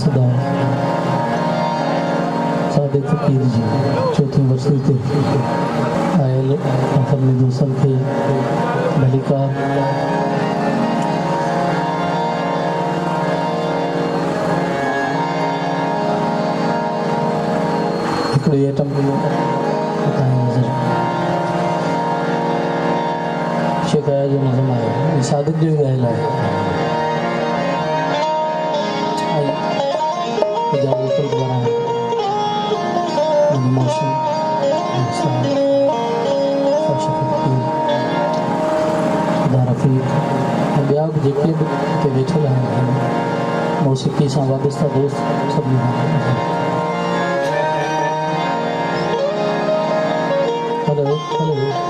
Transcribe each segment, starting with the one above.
सदा सादे फकीर जी चौथी वर्षी ते आयल फरमी दोस्तन खे मलिका हिकिड़ो आइटम नज़र शेखाया जो नज़म आयो सादिक जो ॻायल आहे इजाज़त बराए मौसम खुदा रफ़ीक ऐं ॿिया बि जेके बि हिते वेठल आहिनि मौसीक़ी सां वाबस्ता दोस्त सभिनी हलो हलो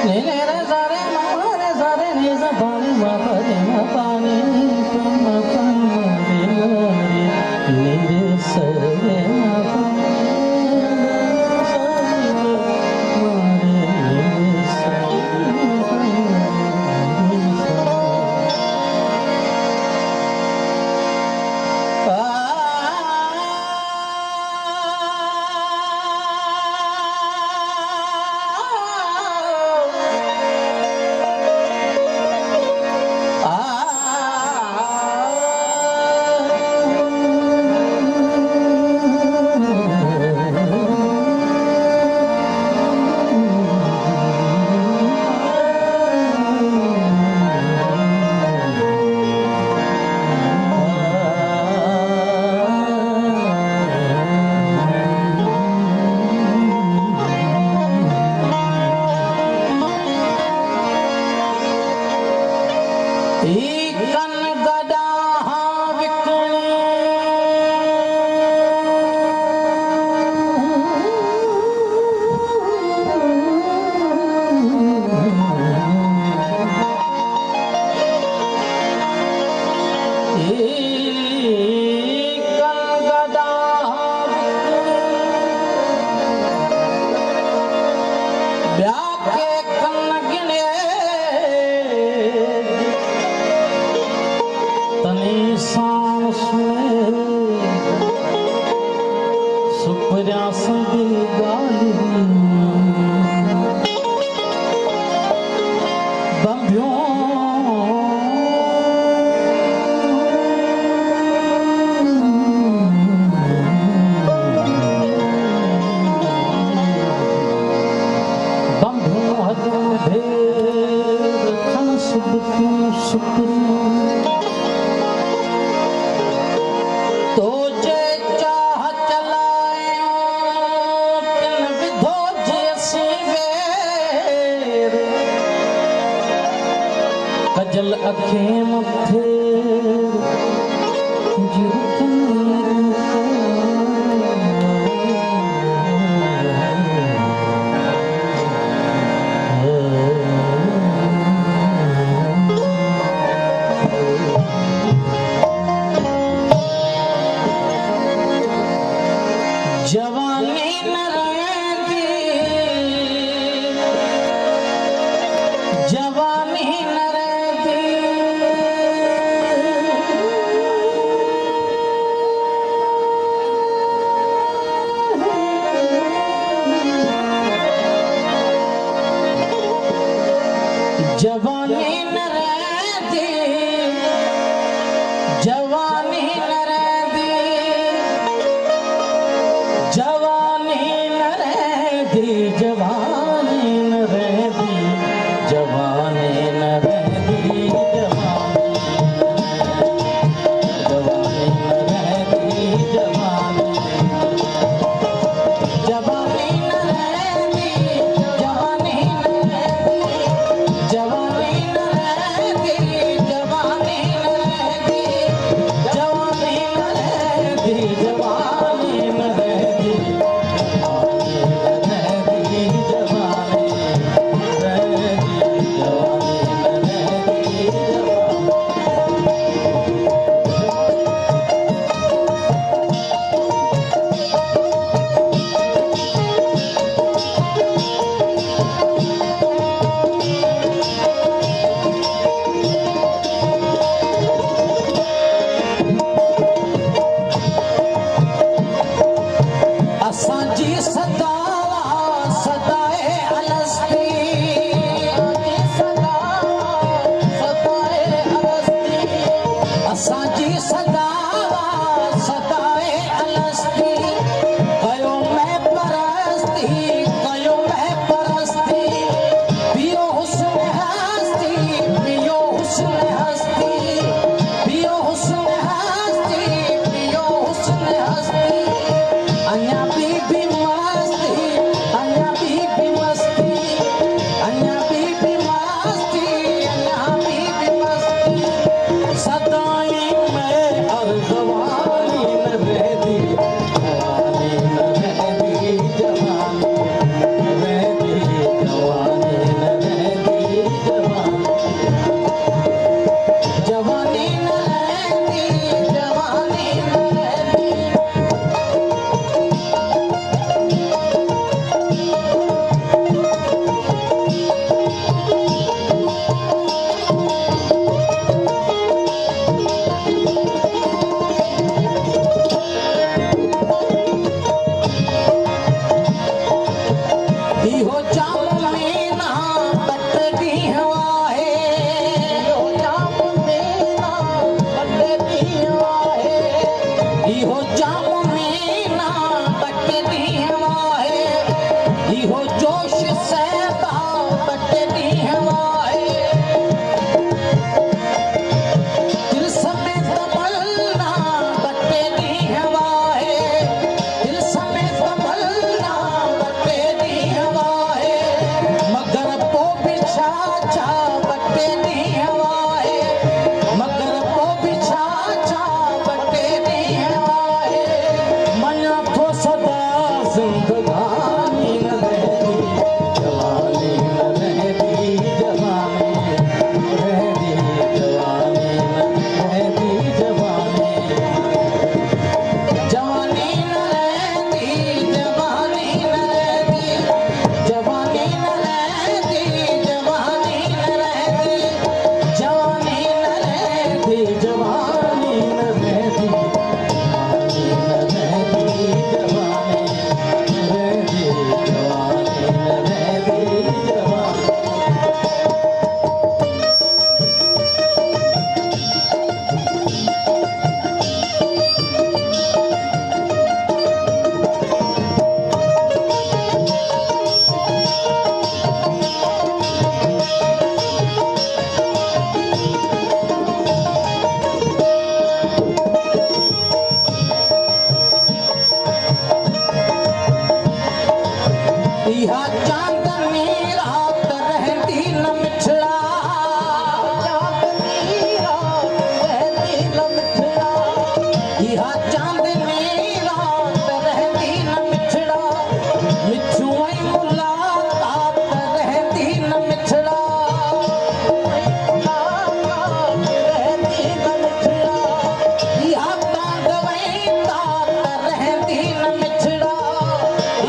ने ने रे सारे मारे सारे ने सा पानी मा परे मा पानी पम पम रे रे रे सरे मा पानी कजल अखे मथे जवानी न रहती जवानी न रहती जवानी न रहती जवानी न रहती जवानी न रहती जवानी न रहती जवानी न रहती जवानी न रहती जवानी जवानी न रहती जवानी न रहती जवानी न रहती जवानी न रहती जवानी न रहती जवानी न रहती जवानी छा बटे दी हवाए मगर को भी छा बटे दी हवाए मया तो सदा जिंदगानी न रहती जवानी न रहती जवानी रहती जवानी न रहती जवानी जवानी न रहती जवानी न रहती जवानी न रहती जवानी न रहती जवानी न रहती जवानी न रहती जवानी न रहती जवानी रहती जवानी न रहती जवानी यह चांदनी रात रहती न मिछड़ा चांदनी रात रहती न मिछड़ा यह चांदनी रात रहती न मिछड़ा मिछुई मुलाकात रहती न मिछड़ा मुलाकात रहती न मिछड़ा यह कांगवई तात रहती न मिछड़ा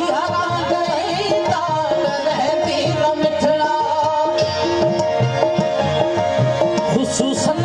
यह कांगवई तात रहती न मिछड़ा खुशूसन